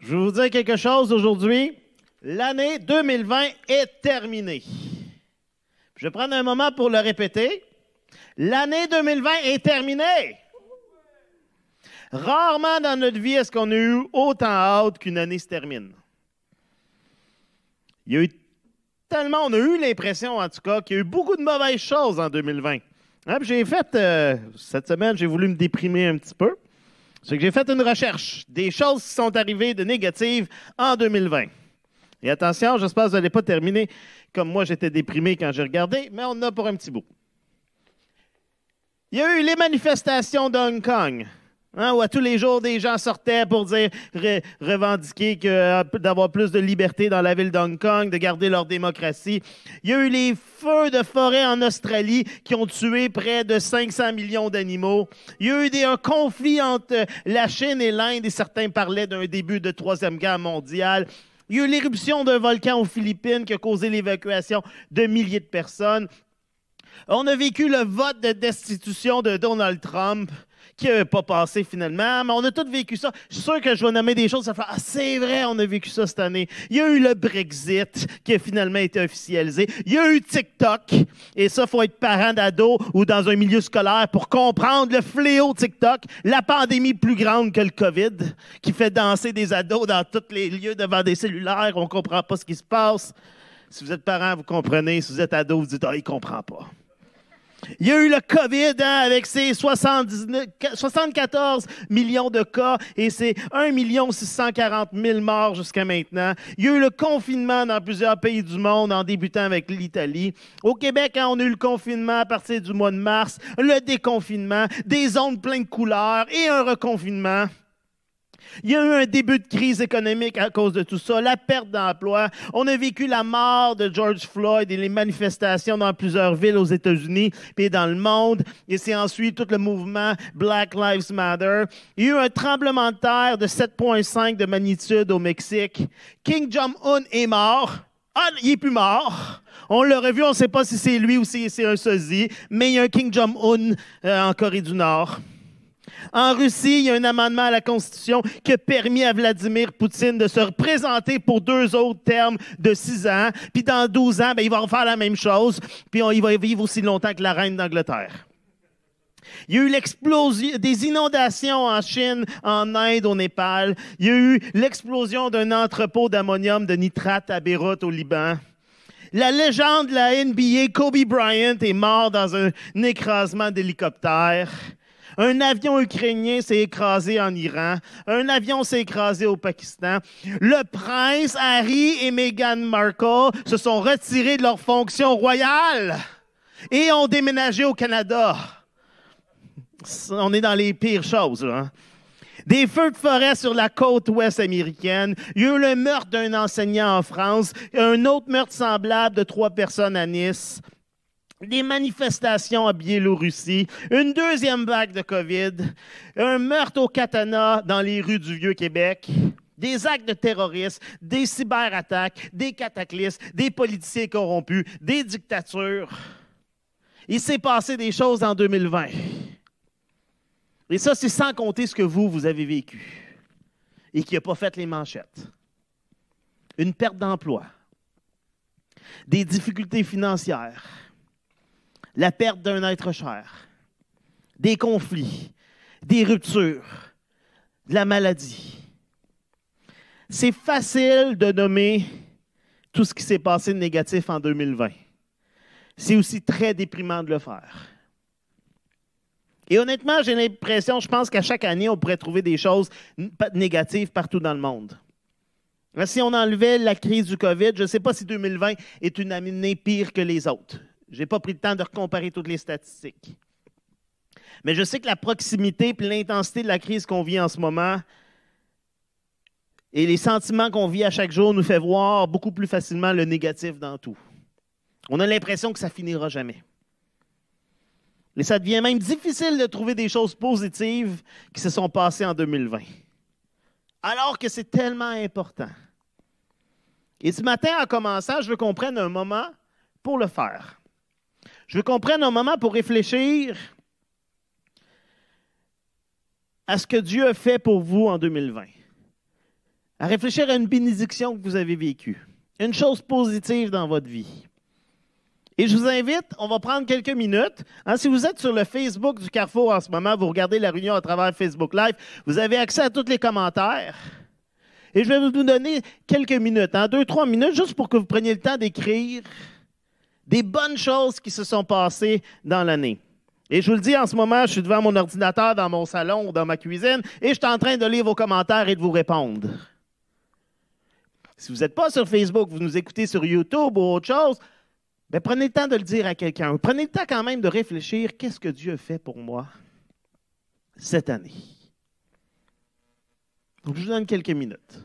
Je vais vous dire quelque chose aujourd'hui. L'année 2020 est terminée. Je vais prendre un moment pour le répéter. L'année 2020 est terminée. Rarement dans notre vie est-ce qu'on a eu autant hâte qu'une année se termine. Il y a eu tellement, on a eu l'impression en tout cas qu'il y a eu beaucoup de mauvaises choses en 2020. Hein, j'ai fait, cette semaine, j'ai voulu me déprimer un petit peu. C'est que j'ai fait une recherche des choses qui sont arrivées de négatives en 2020. Et attention, j'espère que vous n'allez pas terminer comme moi j'étais déprimé quand j'ai regardé, mais on en a pour un petit bout. Il y a eu les manifestations d'Hong Kong, hein, où à tous les jours des gens sortaient pour dire, revendiquer d'avoir plus de liberté dans la ville d'Hong Kong, de garder leur démocratie. Il y a eu les feux de forêt en Australie qui ont tué près de 500 millions d'animaux. Il y a eu un conflit entre la Chine et l'Inde et certains parlaient d'un début de Troisième Guerre mondiale. Il y a eu l'éruption d'un volcan aux Philippines qui a causé l'évacuation de milliers de personnes. On a vécu le vote de destitution de Donald Trump, qui n'a pas passé finalement, mais on a tous vécu ça. Je suis sûr que je vais nommer des choses, ça fait « Ah, c'est vrai, on a vécu ça cette année. » Il y a eu le Brexit, qui a finalement été officialisé. Il y a eu TikTok, et ça, il faut être parent d'ado ou dans un milieu scolaire pour comprendre le fléau TikTok, la pandémie plus grande que le COVID, qui fait danser des ados dans tous les lieux devant des cellulaires, on ne comprend pas ce qui se passe. Si vous êtes parent, vous comprenez. Si vous êtes ado, vous dites « Ah, il ne comprend pas. » Il y a eu le COVID avec ses 74 millions de cas et ses 1 640 000 morts jusqu'à maintenant. Il y a eu le confinement dans plusieurs pays du monde en débutant avec l'Italie. Au Québec, on a eu le confinement à partir du mois de mars, le déconfinement, des zones pleines de couleurs et un reconfinement. Il y a eu un début de crise économique à cause de tout ça, la perte d'emploi. On a vécu la mort de George Floyd et les manifestations dans plusieurs villes aux États-Unis et dans le monde. Et c'est ensuite tout le mouvement Black Lives Matter. Il y a eu un tremblement de terre de 7,5 de magnitude au Mexique. Kim Jong-un est mort. Ah, il n'est plus mort. On l'a revu, on ne sait pas si c'est lui ou si c'est un sosie, mais il y a un Kim Jong-un en Corée du Nord. En Russie, il y a un amendement à la Constitution qui a permis à Vladimir Poutine de se représenter pour 2 autres termes de 6 ans. Puis dans 12 ans, il va refaire la même chose. Puis il va vivre aussi longtemps que la reine d'Angleterre. Il y a eu l'explosion des inondations en Chine, en Inde, au Népal. Il y a eu l'explosion d'un entrepôt d'ammonium de nitrate à Beyrouth, au Liban. La légende de la NBA, Kobe Bryant, est mort dans un écrasement d'hélicoptère. Un avion ukrainien s'est écrasé en Iran. Un avion s'est écrasé au Pakistan. Le prince Harry et Meghan Markle se sont retirés de leurs fonctions royales et ont déménagé au Canada. On est dans les pires choses, là. Des feux de forêt sur la côte ouest américaine. Il y a eu le meurtre d'un enseignant en France. Un autre meurtre semblable de 3 personnes à Nice. Des manifestations en Biélorussie, une deuxième vague de COVID, un meurtre au katana dans les rues du Vieux-Québec, des actes de terrorisme, des cyberattaques, des cataclysmes, des politiciens corrompus, des dictatures. Il s'est passé des choses en 2020. Et ça, c'est sans compter ce que vous avez vécu et qui n'a pas fait les manchettes. Une perte d'emploi, des difficultés financières, la perte d'un être cher, des conflits, des ruptures, de la maladie. C'est facile de nommer tout ce qui s'est passé de négatif en 2020. C'est aussi très déprimant de le faire. Et honnêtement, j'ai l'impression, je pense qu'à chaque année, on pourrait trouver des choses négatives partout dans le monde. Si on enlevait la crise du COVID, je ne sais pas si 2020 est une année pire que les autres. Je n'ai pas pris le temps de recomparer toutes les statistiques. Mais je sais que la proximité et l'intensité de la crise qu'on vit en ce moment et les sentiments qu'on vit à chaque jour nous fait voir beaucoup plus facilement le négatif dans tout. On a l'impression que ça finira jamais. Et ça devient même difficile de trouver des choses positives qui se sont passées en 2020. Alors que c'est tellement important. Et ce matin, en commençant, je veux qu'on prenne un moment pour le faire. Je veux qu'on prenne un moment pour réfléchir à ce que Dieu a fait pour vous en 2020. à réfléchir à une bénédiction que vous avez vécue, une chose positive dans votre vie. Et je vous invite, on va prendre quelques minutes. Si vous êtes sur le Facebook du Carrefour en ce moment, vous regardez la réunion à travers Facebook Live, vous avez accès à tous les commentaires. Et je vais vous donner quelques minutes, 2-3 minutes, juste pour que vous preniez le temps d'écrire des bonnes choses qui se sont passées dans l'année. Et je vous le dis, en ce moment, je suis devant mon ordinateur dans mon salon ou dans ma cuisine et je suis en train de lire vos commentaires et de vous répondre. Si vous n'êtes pas sur Facebook, vous nous écoutez sur YouTube ou autre chose, bien, prenez le temps de le dire à quelqu'un. Prenez le temps quand même de réfléchir, qu'est-ce que Dieu a fait pour moi cette année? Donc, je vous donne quelques minutes.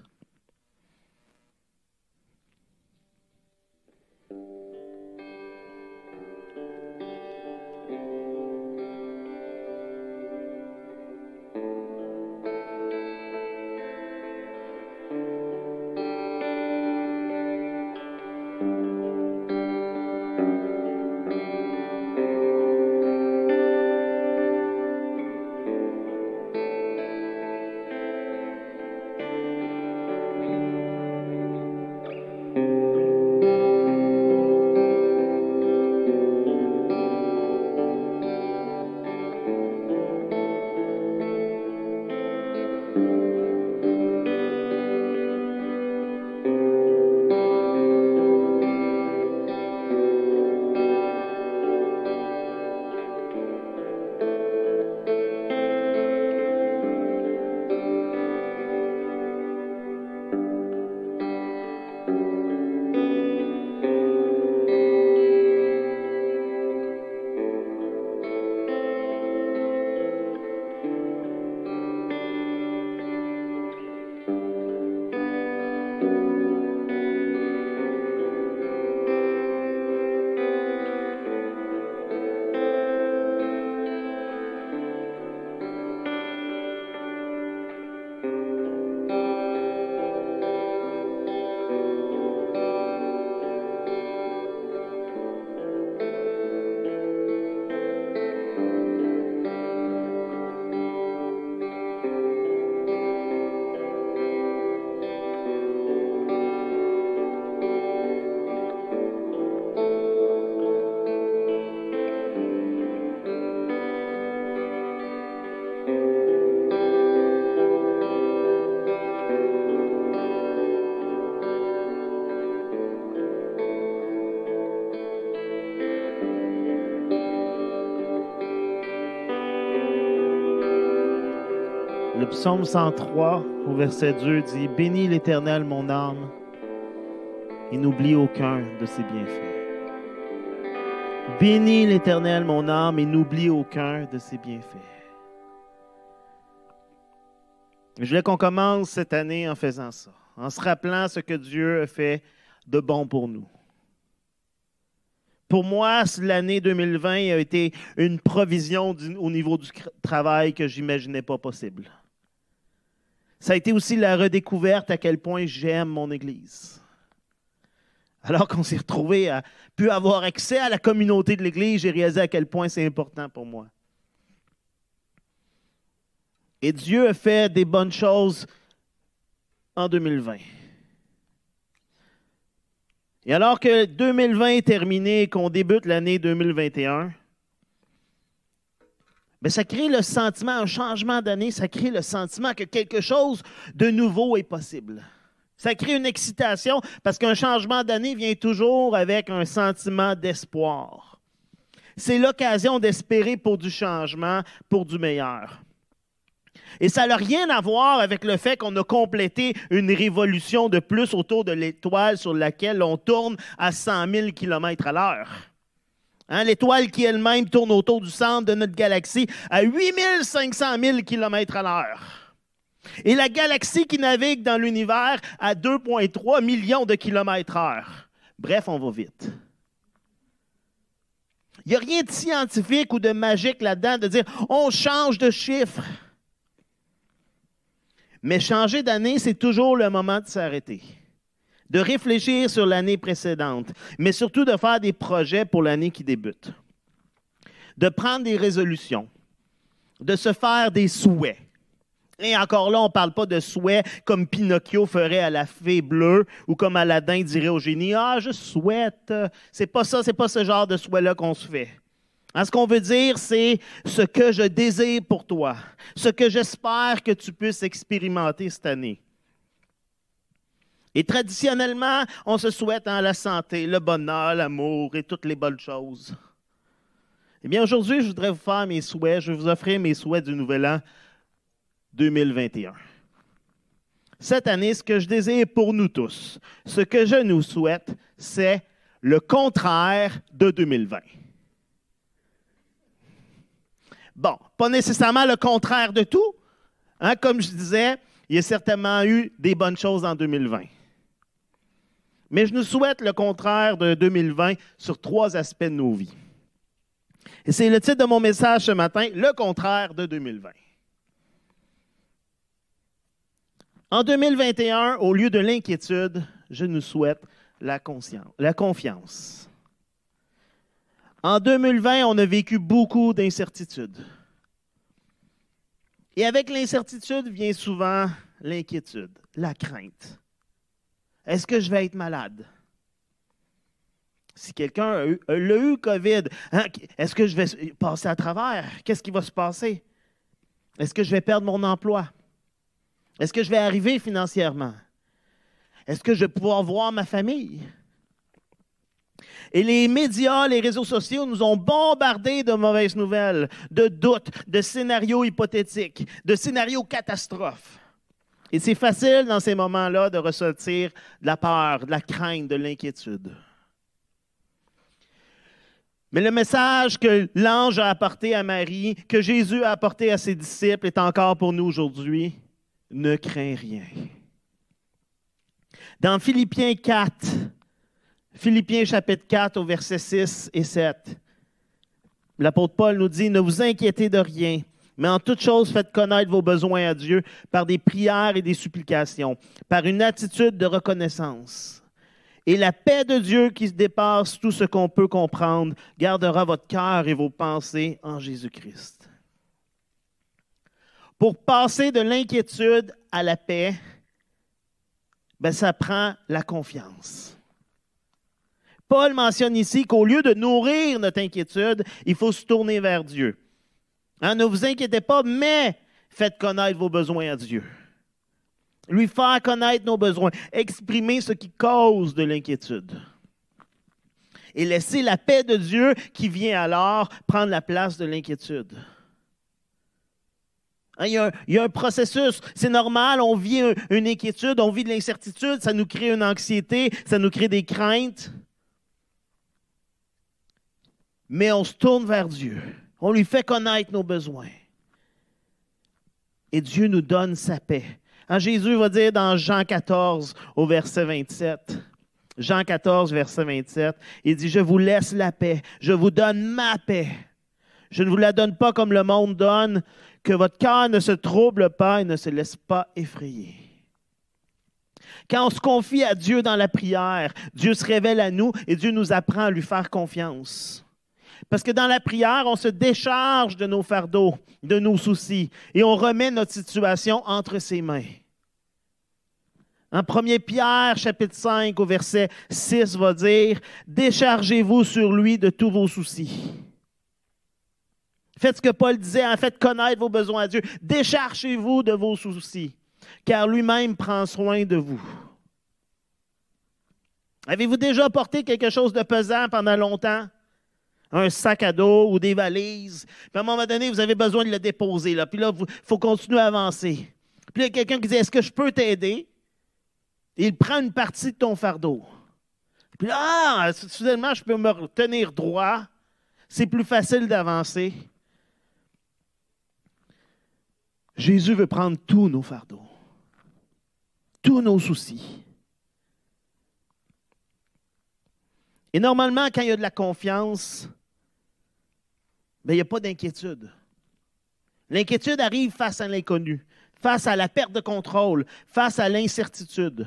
Le psaume 103, au verset 2, dit « Bénis l'Éternel, mon âme, et n'oublie aucun de ses bienfaits. » Bénis l'Éternel, mon âme, et n'oublie aucun de ses bienfaits. Je voulais qu'on commence cette année en faisant ça, en se rappelant ce que Dieu a fait de bon pour nous. Pour moi, l'année 2020 a été une provision au niveau du travail que je n'imaginais pas possible. Ça a été aussi la redécouverte à quel point j'aime mon Église. Alors qu'on s'est retrouvé à pu avoir accès à la communauté de l'Église, j'ai réalisé à quel point c'est important pour moi. Et Dieu a fait des bonnes choses en 2020. Et alors que 2020 est terminé et qu'on débute l'année 2021, bien, ça crée le sentiment, un changement d'année, ça crée le sentiment que quelque chose de nouveau est possible. Ça crée une excitation parce qu'un changement d'année vient toujours avec un sentiment d'espoir. C'est l'occasion d'espérer pour du changement, pour du meilleur. Et ça n'a rien à voir avec le fait qu'on a complété une révolution de plus autour de l'étoile sur laquelle on tourne à 100 000 km à l'heure. L'étoile qui elle-même tourne autour du centre de notre galaxie à 8 500 000 km à l'heure. Et la galaxie qui navigue dans l'univers à 2,3 millions de kilomètres heure. Bref, on va vite. Il n'y a rien de scientifique ou de magique là-dedans de dire on change de chiffre. Mais changer d'année, c'est toujours le moment de s'arrêter, de réfléchir sur l'année précédente, mais surtout de faire des projets pour l'année qui débute, de prendre des résolutions, de se faire des souhaits. Et encore là, on ne parle pas de souhait comme Pinocchio ferait à la fée bleue ou comme Aladdin dirait au génie, « Ah, je souhaite. » C'est pas ça, c'est pas ce genre de souhait-là qu'on se fait. Hein, ce qu'on veut dire, c'est ce que je désire pour toi, ce que j'espère que tu puisses expérimenter cette année. Et traditionnellement, on se souhaite la santé, le bonheur, l'amour et toutes les bonnes choses. Eh bien, aujourd'hui, je voudrais vous faire mes souhaits, je vais vous offrir mes souhaits du Nouvel An 2021. Cette année, ce que je désire pour nous tous, ce que je nous souhaite, c'est le contraire de 2020. Bon, pas nécessairement le contraire de tout. Hein, comme je disais, il y a certainement eu des bonnes choses en 2020. Mais je nous souhaite le contraire de 2020 sur 3 aspects de nos vies. Et c'est le titre de mon message ce matin, le contraire de 2020. En 2021, au lieu de l'inquiétude, je nous souhaite la confiance. En 2020, on a vécu beaucoup d'incertitudes. Et avec l'incertitude vient souvent l'inquiétude, la crainte. Est-ce que je vais être malade? Si quelqu'un a eu COVID, hein, est-ce que je vais passer à travers? Qu'est-ce qui va se passer? Est-ce que je vais perdre mon emploi? Est-ce que je vais arriver financièrement? Est-ce que je vais pouvoir voir ma famille? Et les médias, les réseaux sociaux nous ont bombardés de mauvaises nouvelles, de doutes, de scénarios hypothétiques, de scénarios catastrophes. Et c'est facile dans ces moments-là de ressentir de la peur, de la crainte, de l'inquiétude. Mais le message que l'ange a apporté à Marie, que Jésus a apporté à ses disciples est encore pour nous aujourd'hui. Ne crains rien. Dans Philippiens 4, Philippiens chapitre 4 au verset 6 et 7, l'apôtre Paul nous dit « Ne vous inquiétez de rien, mais en toute chose faites connaître vos besoins à Dieu par des prières et des supplications, par une attitude de reconnaissance. Et la paix de Dieu qui dépasse tout ce qu'on peut comprendre gardera votre cœur et vos pensées en Jésus-Christ. » Pour passer de l'inquiétude à la paix, ça prend la confiance. Paul mentionne ici qu'au lieu de nourrir notre inquiétude, il faut se tourner vers Dieu. Hein, ne vous inquiétez pas, mais faites connaître vos besoins à Dieu. Lui faire connaître nos besoins, exprimer ce qui cause de l'inquiétude. Et laisser la paix de Dieu qui vient alors prendre la place de l'inquiétude. Hein, il y a un processus, c'est normal, on vit une inquiétude, on vit de l'incertitude, ça nous crée une anxiété, ça nous crée des craintes. Mais on se tourne vers Dieu. On lui fait connaître nos besoins. Et Dieu nous donne sa paix. Hein, Jésus va dire dans Jean 14, au verset 27, Jean 14, verset 27, il dit « Je vous laisse la paix, je vous donne ma paix. Je ne vous la donne pas comme le monde donne, que votre cœur ne se trouble pas et ne se laisse pas effrayer. » Quand on se confie à Dieu dans la prière, Dieu se révèle à nous et Dieu nous apprend à lui faire confiance. Parce que dans la prière, on se décharge de nos fardeaux, de nos soucis, et on remet notre situation entre ses mains. En 1 Pierre, chapitre 5, au verset 6, va dire « Déchargez-vous sur lui de tous vos soucis. » Faites ce que Paul disait, en fait, connaître vos besoins à Dieu. Déchargez-vous de vos soucis, car lui-même prend soin de vous. Avez-vous déjà porté quelque chose de pesant pendant longtemps? Un sac à dos ou des valises. Puis à un moment donné, vous avez besoin de le déposer. Là. Puis là, il faut continuer à avancer. Puis il y a quelqu'un qui dit, est-ce que je peux t'aider? Et il prend une partie de ton fardeau. Puis là, soudainement, je peux me tenir droit. C'est plus facile d'avancer. Jésus veut prendre tous nos fardeaux. Tous nos soucis. Et normalement, quand il y a de la confiance, il n'y a pas d'inquiétude. L'inquiétude arrive face à l'inconnu, face à la perte de contrôle, face à l'incertitude.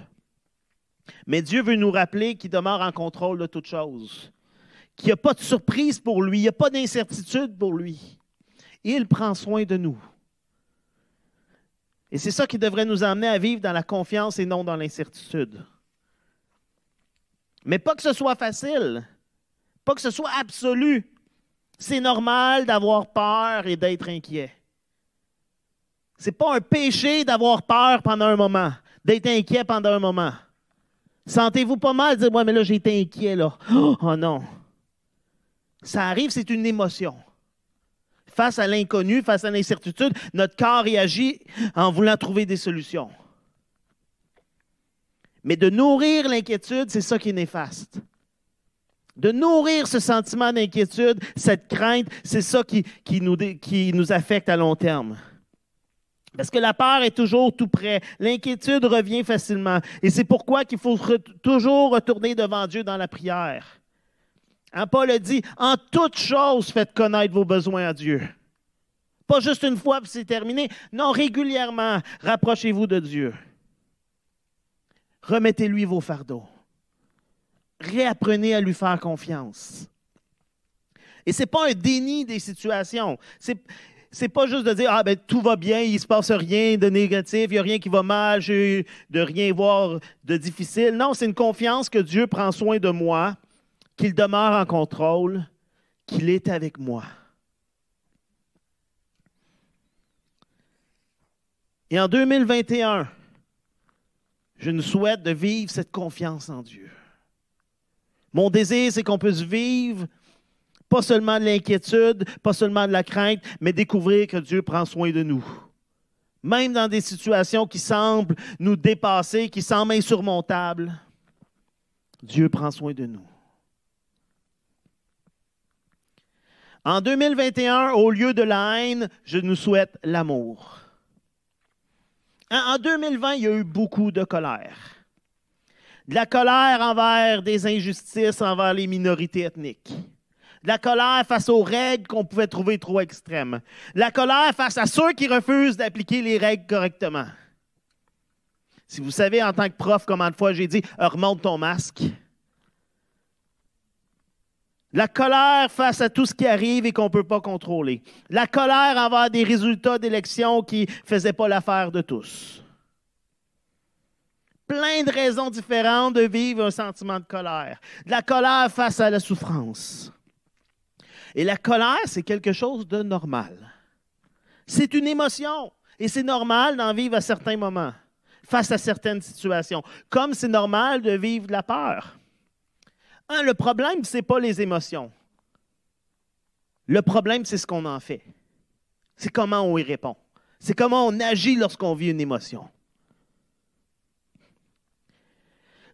Mais Dieu veut nous rappeler qu'il demeure en contrôle de toutes choses, qu'il n'y a pas de surprise pour lui, il n'y a pas d'incertitude pour lui. Il prend soin de nous. Et c'est ça qui devrait nous amener à vivre dans la confiance et non dans l'incertitude. Mais pas que ce soit facile, pas que ce soit absolu. C'est normal d'avoir peur et d'être inquiet. Ce n'est pas un péché d'avoir peur pendant un moment, d'être inquiet pendant un moment. Sentez-vous pas mal de dire, ouais, mais là, j'ai été inquiet, là. Oh non. Ça arrive, c'est une émotion. Face à l'inconnu, face à l'incertitude, notre corps réagit en voulant trouver des solutions. Mais de nourrir l'inquiétude, c'est ça qui est néfaste. De nourrir ce sentiment d'inquiétude, cette crainte, c'est ça qui nous affecte à long terme. Parce que la peur est toujours tout près. L'inquiétude revient facilement. Et c'est pourquoi qu'il faut toujours retourner devant Dieu dans la prière. Hein, Paul a dit, en toute chose, faites connaître vos besoins à Dieu. Pas juste une fois, puis c'est terminé. Non, régulièrement, rapprochez-vous de Dieu. Remettez-lui vos fardeaux. Réapprenez à lui faire confiance. Et ce n'est pas un déni des situations. C'est pas juste de dire, ah ben tout va bien, il ne se passe rien de négatif, il n'y a rien qui va mal, j'ai de rien voir de difficile. Non, c'est une confiance que Dieu prend soin de moi, qu'il demeure en contrôle, qu'il est avec moi. Et en 2021, je nous souhaite de vivre cette confiance en Dieu. Mon désir, c'est qu'on puisse vivre pas seulement de l'inquiétude, pas seulement de la crainte, mais découvrir que Dieu prend soin de nous. Même dans des situations qui semblent nous dépasser, qui semblent insurmontables, Dieu prend soin de nous. En 2021, au lieu de la haine, je nous souhaite l'amour. En 2020, il y a eu beaucoup de colère. De la colère envers des injustices envers les minorités ethniques. De la colère face aux règles qu'on pouvait trouver trop extrêmes. De la colère face à ceux qui refusent d'appliquer les règles correctement. Si vous savez, en tant que prof, combien de fois j'ai dit « remonte ton masque ». La colère face à tout ce qui arrive et qu'on ne peut pas contrôler. La colère envers des résultats d'élections qui ne faisaient pas l'affaire de tous. Plein de raisons différentes de vivre un sentiment de colère. De la colère face à la souffrance. Et la colère, c'est quelque chose de normal. C'est une émotion. Et c'est normal d'en vivre à certains moments, face à certaines situations. Comme c'est normal de vivre de la peur. Le problème, ce n'est pas les émotions. Le problème, c'est ce qu'on en fait. C'est comment on y répond. C'est comment on agit lorsqu'on vit une émotion.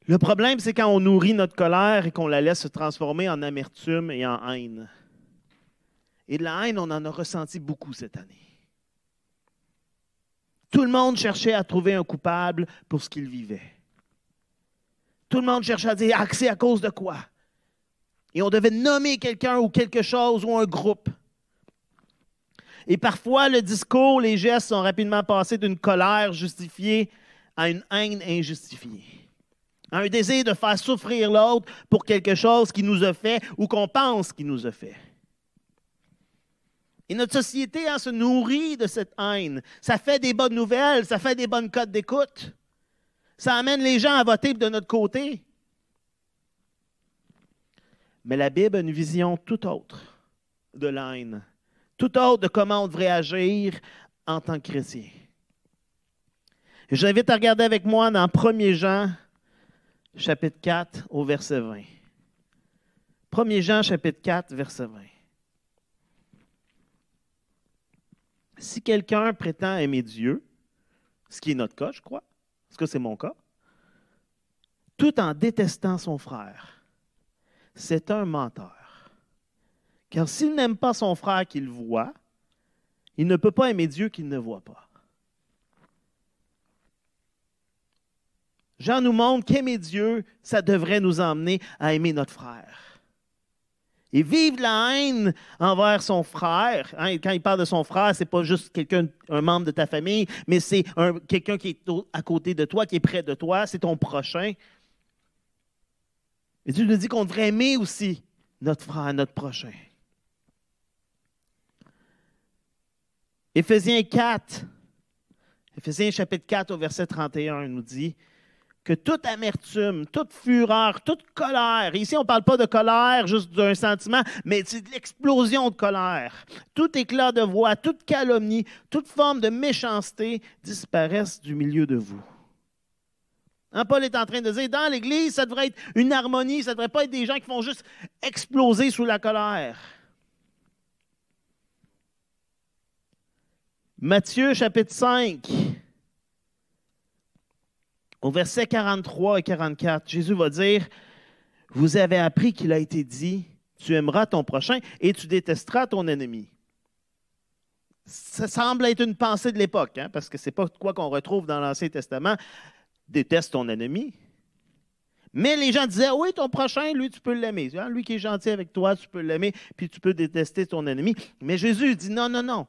Le problème, c'est quand on nourrit notre colère et qu'on la laisse se transformer en amertume et en haine. Et de la haine, on en a ressenti beaucoup cette année. Tout le monde cherchait à trouver un coupable pour ce qu'il vivait. Tout le monde cherchait à dire « c'est à cause de quoi? » Et on devait nommer quelqu'un ou quelque chose ou un groupe. Et parfois, le discours, les gestes sont rapidement passés d'une colère justifiée à une haine injustifiée. À un désir de faire souffrir l'autre pour quelque chose qui nous a fait ou qu'on pense qu'il nous a fait. Et notre société se nourrit de cette haine. Ça fait des bonnes nouvelles, ça fait des bonnes cotes d'écoute. Ça amène les gens à voter de notre côté. Mais la Bible a une vision tout autre de la haine, tout autre de comment on devrait agir en tant que chrétien. Et je vous invite à regarder avec moi dans 1 Jean, chapitre 4, au verset 20. 1 Jean, chapitre 4, verset 20. Si quelqu'un prétend aimer Dieu, ce qui est notre cas, je crois, parce que c'est mon cas, tout en détestant son frère, c'est un menteur. Car s'il n'aime pas son frère qu'il voit, il ne peut pas aimer Dieu qu'il ne voit pas. Jean nous montre qu'aimer Dieu, ça devrait nous emmener à aimer notre frère. Et vivre la haine envers son frère, hein, quand il parle de son frère, ce n'est pas juste un membre de ta famille, mais c'est quelqu'un qui est à côté de toi, qui est près de toi, c'est ton prochain. Et Dieu nous dit qu'on devrait aimer aussi notre frère, notre prochain. Éphésiens 4, Éphésiens chapitre 4 au verset 31 nous dit que toute amertume, toute fureur, toute colère, ici on ne parle pas de colère juste d'un sentiment, mais c'est de l'explosion de colère. Tout éclat de voix, toute calomnie, toute forme de méchanceté disparaissent du milieu de vous. Hein, Paul est en train de dire, dans l'Église, ça devrait être une harmonie, ça ne devrait pas être des gens qui vont juste exploser sous la colère. Matthieu chapitre 5, au verset 43 et 44, Jésus va dire, « Vous avez appris qu'il a été dit, tu aimeras ton prochain et tu détesteras ton ennemi. » Ça semble être une pensée de l'époque, hein, parce que ce n'est pas quoi qu'on retrouve dans l'Ancien Testament. Déteste ton ennemi. Mais les gens disaient, oui, ton prochain, lui, tu peux l'aimer. Lui qui est gentil avec toi, tu peux l'aimer, puis tu peux détester ton ennemi. Mais Jésus dit, non, non, non.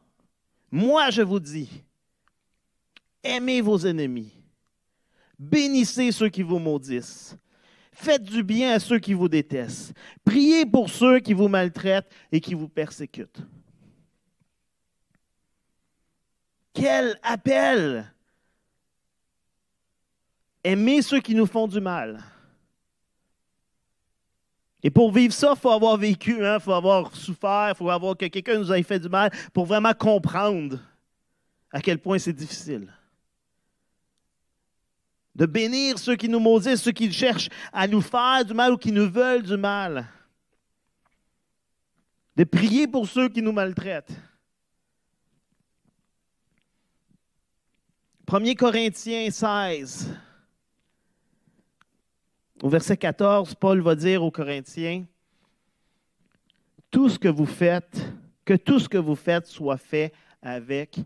Moi, je vous dis, aimez vos ennemis. Bénissez ceux qui vous maudissent. Faites du bien à ceux qui vous détestent. Priez pour ceux qui vous maltraitent et qui vous persécutent. Quel appel! Aimez ceux qui nous font du mal. Et pour vivre ça, il faut avoir vécu, il faut avoir souffert, il faut avoir que quelqu'un nous ait fait du mal pour vraiment comprendre à quel point c'est difficile. De bénir ceux qui nous maudissent, ceux qui cherchent à nous faire du mal ou qui nous veulent du mal. De prier pour ceux qui nous maltraitent. 1 Corinthiens 16, au verset 14, Paul va dire aux Corinthiens, que tout ce que vous faites soit fait avec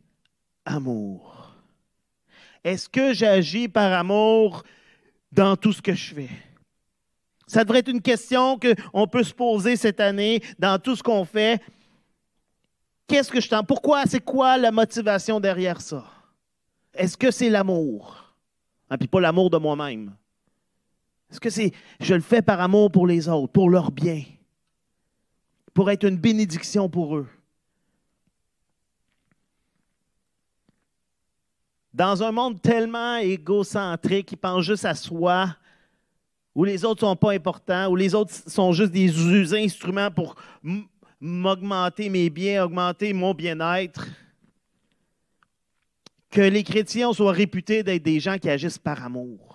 amour. Est-ce que j'agis par amour dans tout ce que je fais? Ça devrait être une question qu'on peut se poser cette année dans tout ce qu'on fait. Qu'est-ce que je t'en... Pourquoi? C'est quoi la motivation derrière ça? Est-ce que c'est l'amour? Puis pas l'amour de moi-même. Est-ce que c'est... Je le fais par amour pour les autres, pour leur bien, pour être une bénédiction pour eux? Dans un monde tellement égocentrique, qui pense juste à soi, où les autres ne sont pas importants, où les autres sont juste des instruments pour m'augmenter mes biens, augmenter mon bien-être, que les chrétiens soient réputés d'être des gens qui agissent par amour.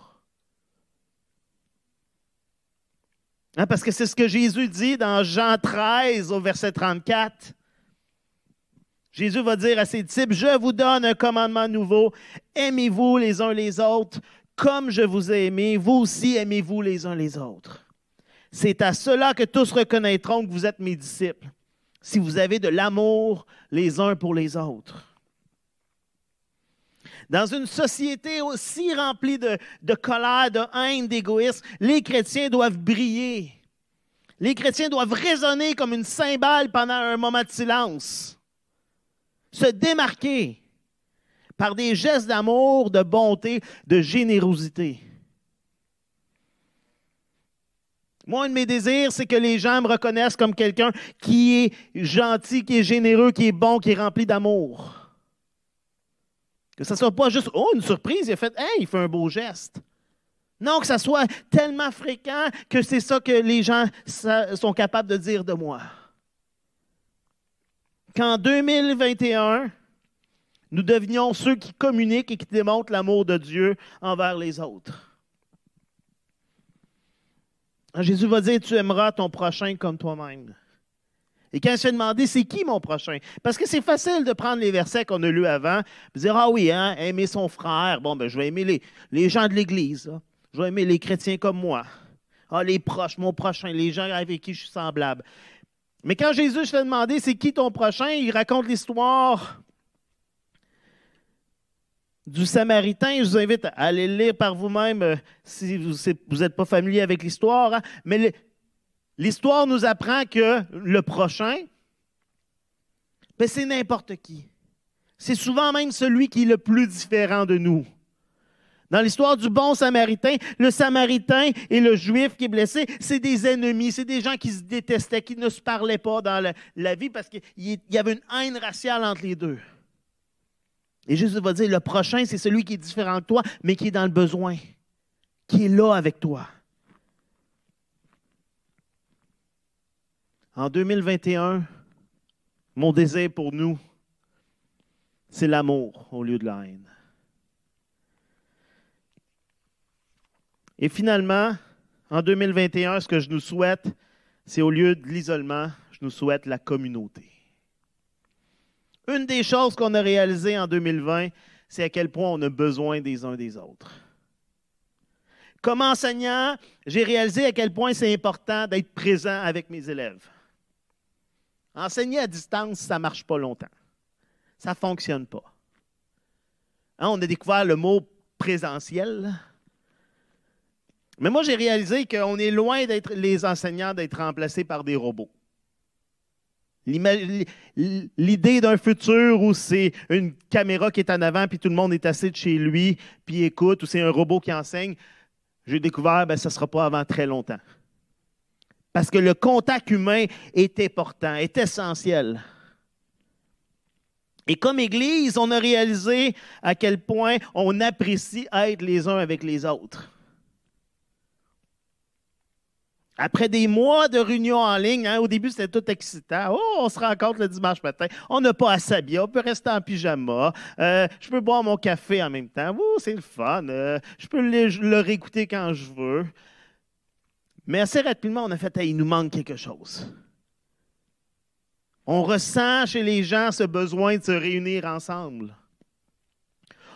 Parce que c'est ce que Jésus dit dans Jean 13 au verset 34. Jésus va dire à ses disciples, « Je vous donne un commandement nouveau. Aimez-vous les uns les autres comme je vous ai aimé. Vous aussi aimez-vous les uns les autres. C'est à cela que tous reconnaîtront que vous êtes mes disciples, si vous avez de l'amour les uns pour les autres. » Dans une société aussi remplie de colère, de haine, d'égoïsme, les chrétiens doivent briller. Les chrétiens doivent résonner comme une cymbale pendant un moment de silence. Se démarquer par des gestes d'amour, de bonté, de générosité. Moi, un de mes désirs, c'est que les gens me reconnaissent comme quelqu'un qui est gentil, qui est généreux, qui est bon, qui est rempli d'amour. Que ça ne soit pas juste, oh, une surprise, il a fait, hey, il fait un beau geste. Non, que ça soit tellement fréquent que c'est ça que les gens sont capables de dire de moi. Qu'en 2021, nous devenions ceux qui communiquent et qui démontrent l'amour de Dieu envers les autres. Jésus va dire, tu aimeras ton prochain comme toi-même. Et quand je vais demander, c'est qui mon prochain? Parce que c'est facile de prendre les versets qu'on a lus avant et dire, ah oui, aimer son frère. Bon, ben, je vais aimer les gens de l'Église. Là. Je vais aimer les chrétiens comme moi. Ah, les proches, mon prochain, les gens avec qui je suis semblable. Mais quand Jésus se fait demander, c'est qui ton prochain? Il raconte l'histoire du Samaritain. Je vous invite à aller le lire par vous-même si vous n'êtes pas familier avec l'histoire. Hein? Mais l'histoire nous apprend que le prochain, ben c'est n'importe qui. C'est souvent même celui qui est le plus différent de nous. Dans l'histoire du bon Samaritain, le Samaritain et le Juif qui est blessé, c'est des ennemis, c'est des gens qui se détestaient, qui ne se parlaient pas dans la vie parce qu'il y avait une haine raciale entre les deux. Et Jésus va dire, le prochain, c'est celui qui est différent de toi, mais qui est dans le besoin, qui est là avec toi. En 2021, mon désir pour nous, c'est l'amour au lieu de la haine. Et finalement, en 2021, ce que je nous souhaite, c'est au lieu de l'isolement, je nous souhaite la communauté. Une des choses qu'on a réalisées en 2020, c'est à quel point on a besoin des uns des autres. Comme enseignant, j'ai réalisé à quel point c'est important d'être présent avec mes élèves. Enseigner à distance, ça ne marche pas longtemps. Ça ne fonctionne pas. Hein, on a découvert le mot présentiel. Mais moi, j'ai réalisé qu'on est loin d'être les enseignants d'être remplacés par des robots. L'idée d'un futur où c'est une caméra qui est en avant, puis tout le monde est assis de chez lui, puis écoute, ou c'est un robot qui enseigne, j'ai découvert que ça ne sera pas avant très longtemps. Parce que le contact humain est important, est essentiel. Et comme Église, on a réalisé à quel point on apprécie être les uns avec les autres. Après des mois de réunions en ligne, au début, c'était tout excitant. Oh, on se rencontre le dimanche matin. On n'a pas à s'habiller. On peut rester en pyjama. Je peux boire mon café en même temps. Oh, c'est le fun. Je peux le réécouter quand je veux. Mais assez rapidement, on a fait, il nous manque quelque chose. On ressent chez les gens ce besoin de se réunir ensemble.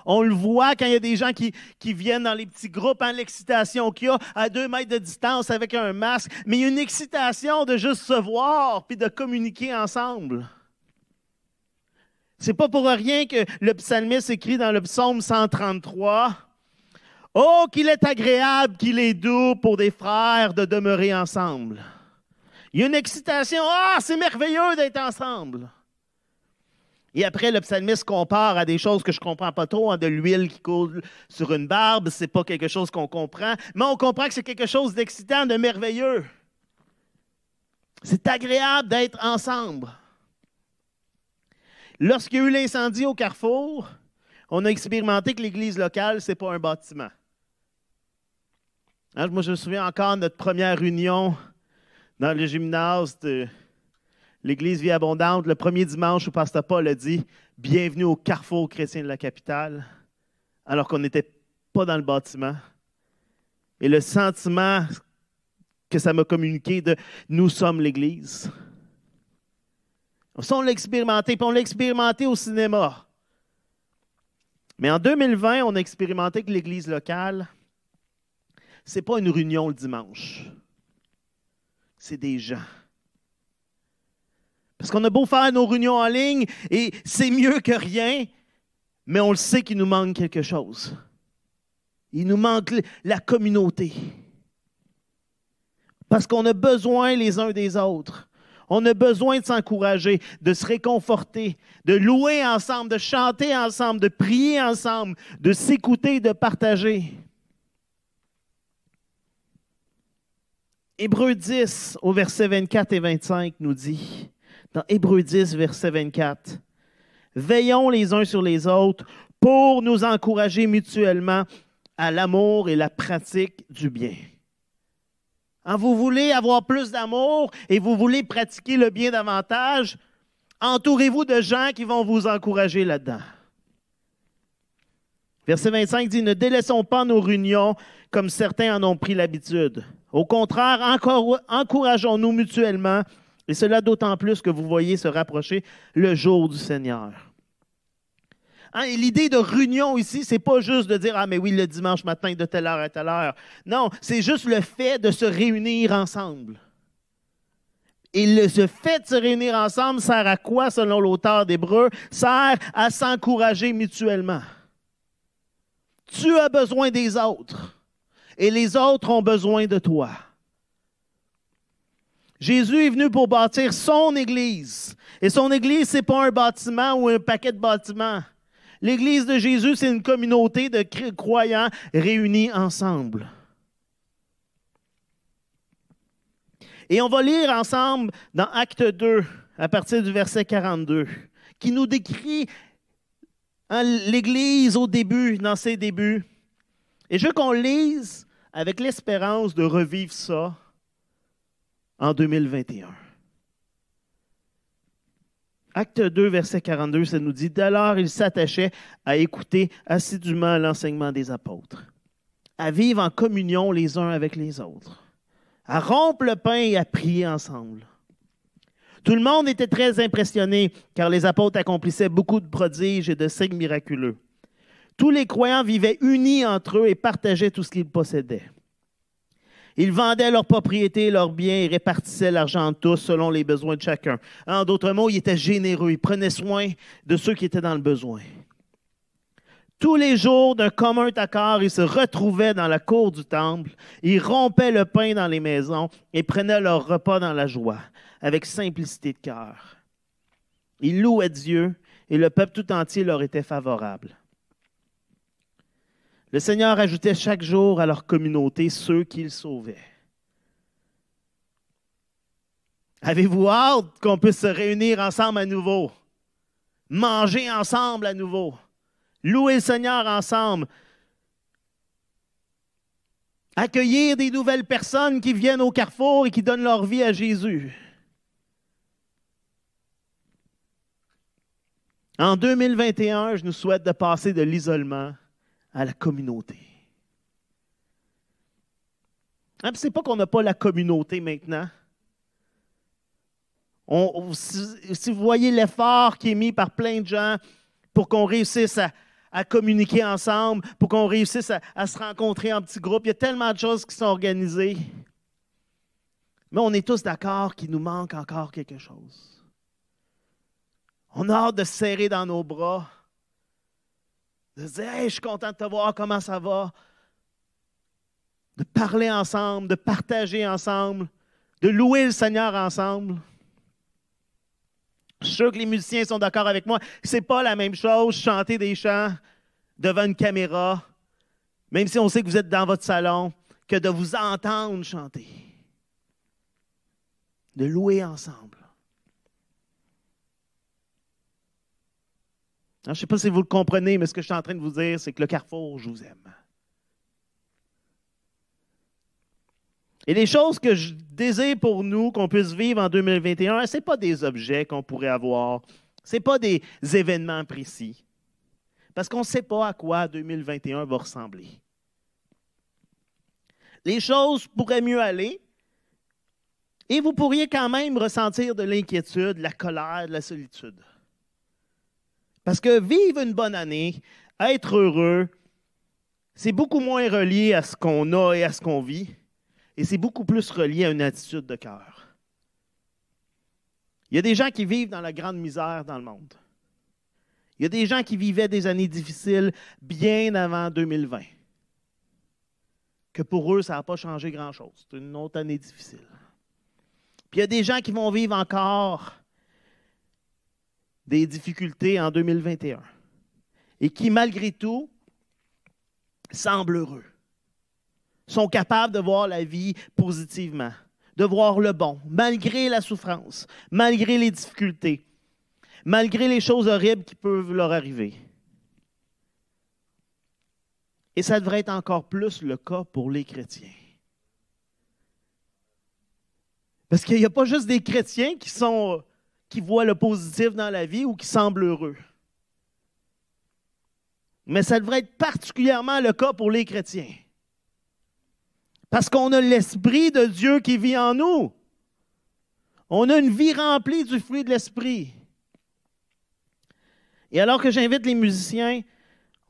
On le voit quand il y a des gens qui viennent dans les petits groupes, l'excitation qu'il y a à 2 mètres de distance avec un masque, mais il y a une excitation de juste se voir puis de communiquer ensemble. C'est pas pour rien que le psalmiste écrit dans le psaume 133, « Oh, qu'il est agréable, qu'il est doux pour des frères de demeurer ensemble. » Il y a une excitation, « Ah, c'est merveilleux d'être ensemble. » Et après, le psalmiste compare à des choses que je ne comprends pas trop, de l'huile qui coule sur une barbe, ce n'est pas quelque chose qu'on comprend, mais on comprend que c'est quelque chose d'excitant, de merveilleux. C'est agréable d'être ensemble. Lorsqu'il y a eu l'incendie au Carrefour, on a expérimenté que l'église locale, ce n'est pas un bâtiment. Hein, moi, je me souviens encore de notre première réunion dans le gymnase de l'Église Vie Abondante, le premier dimanche où Pasteur Paul a dit « Bienvenue au Carrefour chrétien de la capitale », alors qu'on n'était pas dans le bâtiment. Et le sentiment que ça m'a communiqué de « Nous sommes l'Église ». Ça, on l'a expérimenté, puis on l'a expérimenté au cinéma. Mais en 2020, on a expérimenté que l'Église locale, ce n'est pas une réunion le dimanche. C'est des gens. Parce qu'on a beau faire nos réunions en ligne, et c'est mieux que rien, mais on le sait qu'il nous manque quelque chose. Il nous manque la communauté. Parce qu'on a besoin les uns des autres. On a besoin de s'encourager, de se réconforter, de louer ensemble, de chanter ensemble, de prier ensemble, de s'écouter, de partager. Hébreux 10, au verset 24 et 25, nous dit, dans Hébreux 10, verset 24, « Veillons les uns sur les autres pour nous encourager mutuellement à l'amour et la pratique du bien. » Hein, vous voulez avoir plus d'amour et vous voulez pratiquer le bien davantage, entourez-vous de gens qui vont vous encourager là-dedans. Verset 25 dit, « Ne délaissons pas nos réunions comme certains en ont pris l'habitude. Au contraire, encourageons-nous mutuellement, et cela d'autant plus que vous voyez se rapprocher le jour du Seigneur. » Hein, et l'idée de réunion ici, ce n'est pas juste de dire « Ah, mais oui, le dimanche matin de telle heure à telle heure. » Non, c'est juste le fait de se réunir ensemble. Et ce fait de se réunir ensemble sert à quoi, selon l'auteur d'Hébreux? Sert à s'encourager mutuellement. Tu as besoin des autres, et les autres ont besoin de toi. Jésus est venu pour bâtir son Église. Et son Église, ce n'est pas un bâtiment ou un paquet de bâtiments. L'Église de Jésus, c'est une communauté de croyants réunis ensemble. Et on va lire ensemble dans Acte 2, à partir du verset 42, qui nous décrit Hein, l'Église au début, dans ses débuts. Et je veux qu'on lise avec l'espérance de revivre ça en 2021. Acte 2, verset 42, ça nous dit « Dès lors, ils s'attachaient à écouter assidûment l'enseignement des apôtres, à vivre en communion les uns avec les autres, à rompre le pain et à prier ensemble. » Tout le monde était très impressionné, car les apôtres accomplissaient beaucoup de prodiges et de signes miraculeux. Tous les croyants vivaient unis entre eux et partageaient tout ce qu'ils possédaient. Ils vendaient leurs propriétés, leurs biens et répartissaient l'argent de tous selon les besoins de chacun. En d'autres mots, ils étaient généreux, ils prenaient soin de ceux qui étaient dans le besoin. Tous les jours, d'un commun accord, ils se retrouvaient dans la cour du temple, ils rompaient le pain dans les maisons et prenaient leur repas dans la joie, avec simplicité de cœur. Ils louaient Dieu et le peuple tout entier leur était favorable. Le Seigneur ajoutait chaque jour à leur communauté ceux qu'il sauvait. Avez-vous hâte qu'on puisse se réunir ensemble à nouveau? Manger ensemble à nouveau? Louer le Seigneur ensemble? Accueillir des nouvelles personnes qui viennent au carrefour et qui donnent leur vie à Jésus? En 2021, je nous souhaite de passer de l'isolement à la communauté. Ce n'est pas qu'on n'a pas la communauté maintenant. Si vous voyez l'effort qui est mis par plein de gens pour qu'on réussisse à communiquer ensemble, pour qu'on réussisse à se rencontrer en petits groupes, il y a tellement de choses qui sont organisées. Mais on est tous d'accord qu'il nous manque encore quelque chose. On a hâte de se serrer dans nos bras, de se dire « Hey, je suis content de te voir, comment ça va? » De parler ensemble, de partager ensemble, de louer le Seigneur ensemble. Je suis sûr que les musiciens sont d'accord avec moi. Ce n'est pas la même chose chanter des chants devant une caméra, même si on sait que vous êtes dans votre salon, que de vous entendre chanter. De louer ensemble. Je ne sais pas si vous le comprenez, mais ce que je suis en train de vous dire, c'est que le Carrefour, je vous aime. Et les choses que je désire pour nous, qu'on puisse vivre en 2021, ce n'est pas des objets qu'on pourrait avoir, ce n'est pas des événements précis. Parce qu'on ne sait pas à quoi 2021 va ressembler. Les choses pourraient mieux aller et vous pourriez quand même ressentir de l'inquiétude, de la colère, de la solitude. Parce que vivre une bonne année, être heureux, c'est beaucoup moins relié à ce qu'on a et à ce qu'on vit, et c'est beaucoup plus relié à une attitude de cœur. Il y a des gens qui vivent dans la grande misère dans le monde. Il y a des gens qui vivaient des années difficiles bien avant 2020. Que pour eux, ça n'a pas changé grand-chose. C'est une autre année difficile. Puis il y a des gens qui vont vivre encore des difficultés en 2021 et qui, malgré tout, semblent heureux, sont capables de voir la vie positivement, de voir le bon, malgré la souffrance, malgré les difficultés, malgré les choses horribles qui peuvent leur arriver. Et ça devrait être encore plus le cas pour les chrétiens. Parce qu'il n'y a pas juste des chrétiens qui voient le positif dans la vie ou qui semblent heureux. Mais ça devrait être particulièrement le cas pour les chrétiens. Parce qu'on a l'Esprit de Dieu qui vit en nous. On a une vie remplie du fruit de l'Esprit. Et alors que j'invite les musiciens,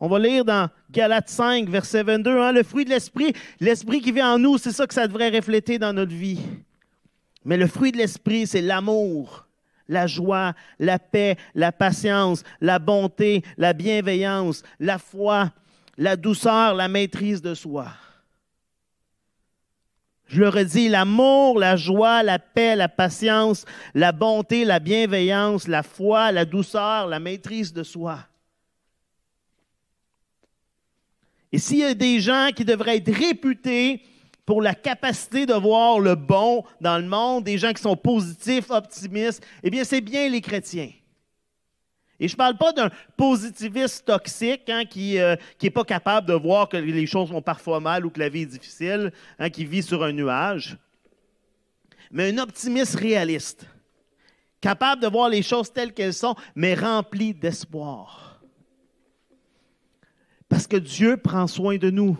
on va lire dans Galates 5, verset 22, le fruit de l'Esprit, l'Esprit qui vit en nous, c'est ça que ça devrait refléter dans notre vie. Mais le fruit de l'Esprit, c'est l'amour, la joie, la paix, la patience, la bonté, la bienveillance, la foi, la douceur, la maîtrise de soi. Je le redis, l'amour, la joie, la paix, la patience, la bonté, la bienveillance, la foi, la douceur, la maîtrise de soi. Et s'il y a des gens qui devraient être réputés pour la capacité de voir le bon dans le monde, des gens qui sont positifs, optimistes, eh bien, c'est bien les chrétiens. Et je ne parle pas d'un positiviste toxique qui n'est pas capable de voir que les choses vont parfois mal ou que la vie est difficile, qui vit sur un nuage. Mais un optimiste réaliste, capable de voir les choses telles qu'elles sont, mais rempli d'espoir. Parce que Dieu prend soin de nous.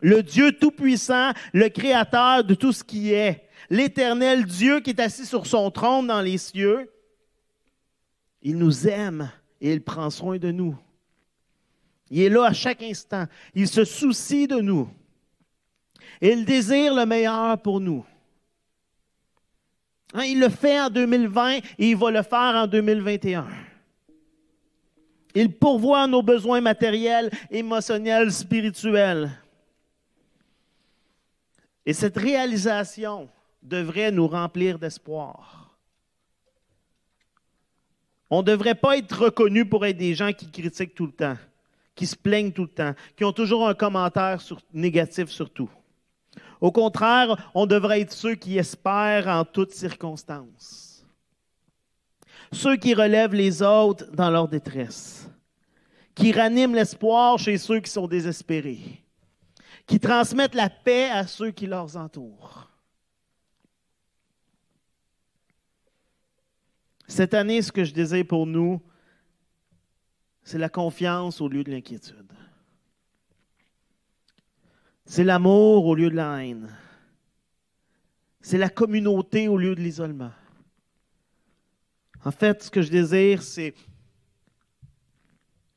Le Dieu tout-puissant, le créateur de tout ce qui est, l'éternel Dieu qui est assis sur son trône dans les cieux, il nous aime et il prend soin de nous. Il est là à chaque instant. Il se soucie de nous. Et il désire le meilleur pour nous. Il le fait en 2020 et il va le faire en 2021. Il pourvoit nos besoins matériels, émotionnels, spirituels. Et cette réalisation devrait nous remplir d'espoir. On ne devrait pas être reconnu pour être des gens qui critiquent tout le temps, qui se plaignent tout le temps, qui ont toujours un commentaire négatif sur tout. Au contraire, on devrait être ceux qui espèrent en toutes circonstances. Ceux qui relèvent les autres dans leur détresse, qui raniment l'espoir chez ceux qui sont désespérés, qui transmettent la paix à ceux qui leur entourent. Cette année, ce que je désire pour nous, c'est la confiance au lieu de l'inquiétude. C'est l'amour au lieu de la haine. C'est la communauté au lieu de l'isolement. En fait, ce que je désire, c'est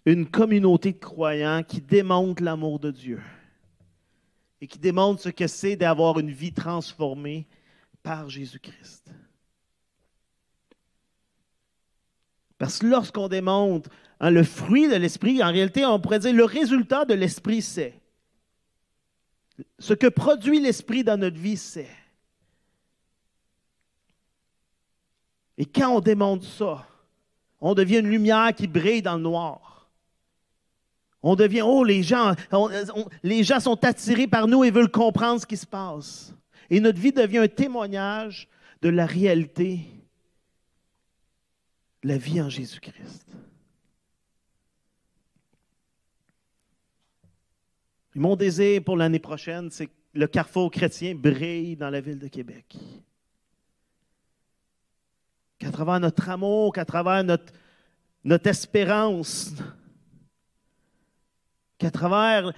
une communauté de croyants qui démontre l'amour de Dieu et qui démontre ce que c'est d'avoir une vie transformée par Jésus-Christ. Parce que lorsqu'on démontre le fruit de l'Esprit, en réalité, on pourrait dire le résultat de l'Esprit, c'est. Ce que produit l'Esprit dans notre vie, c'est. Et quand on démontre ça, on devient une lumière qui brille dans le noir. On devient, les gens sont attirés par nous et veulent comprendre ce qui se passe. Et notre vie devient un témoignage de la réalité de la vie en Jésus-Christ. Et mon désir pour l'année prochaine, c'est que le carrefour chrétien brille dans la ville de Québec. Qu'à travers notre amour, qu'à travers notre espérance, qu'à travers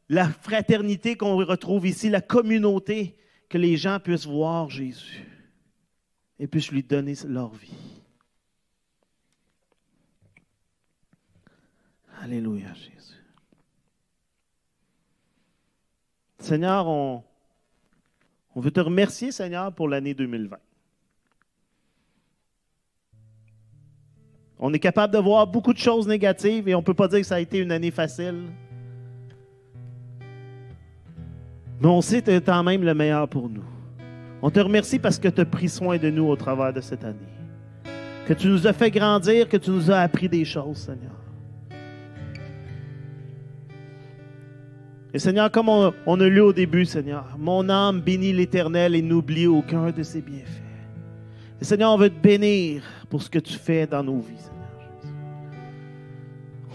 la fraternité qu'on retrouve ici, la communauté, que les gens puissent voir Jésus et puissent lui donner leur vie. Alléluia, Jésus. Seigneur, on veut te remercier, Seigneur, pour l'année 2020. On est capable de voir beaucoup de choses négatives et on ne peut pas dire que ça a été une année facile. Mais on sait que tu es quand même le meilleur pour nous. On te remercie parce que tu as pris soin de nous au travers de cette année. Que tu nous as fait grandir, que tu nous as appris des choses, Seigneur. Et Seigneur, comme on a lu au début, Seigneur, mon âme bénit l'Éternel et n'oublie aucun de ses bienfaits. Et Seigneur, on veut te bénir pour ce que tu fais dans nos vies, Seigneur Jésus.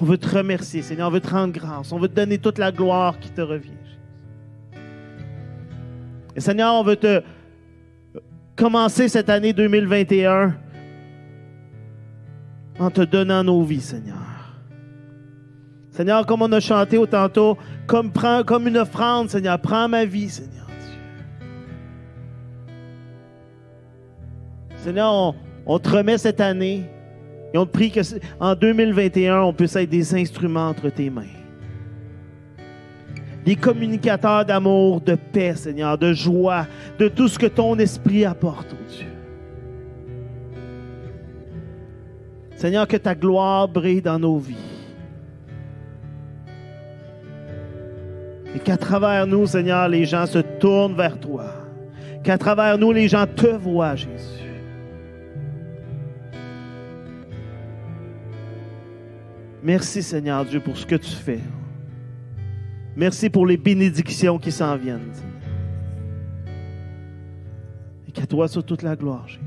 On veut te remercier, Seigneur, on veut te rendre grâce, on veut te donner toute la gloire qui te revient, Jésus. Et Seigneur, on veut te commencer cette année 2021 en te donnant nos vies, Seigneur. Seigneur, comme on a chanté au tantôt, comme une offrande, Seigneur, prends ma vie, Seigneur Dieu. Seigneur, on te remet cette année et on te prie qu'en 2021, on puisse être des instruments entre tes mains. Des communicateurs d'amour, de paix, Seigneur, de joie, de tout ce que ton esprit apporte, oh Dieu. Seigneur, que ta gloire brille dans nos vies. Et qu'à travers nous, Seigneur, les gens se tournent vers toi. Qu'à travers nous, les gens te voient, Jésus. Merci, Seigneur Dieu, pour ce que tu fais. Merci pour les bénédictions qui s'en viennent, Seigneur. Et qu'à toi soit toute la gloire, Jésus.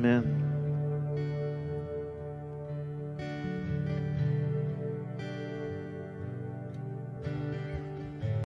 Amen.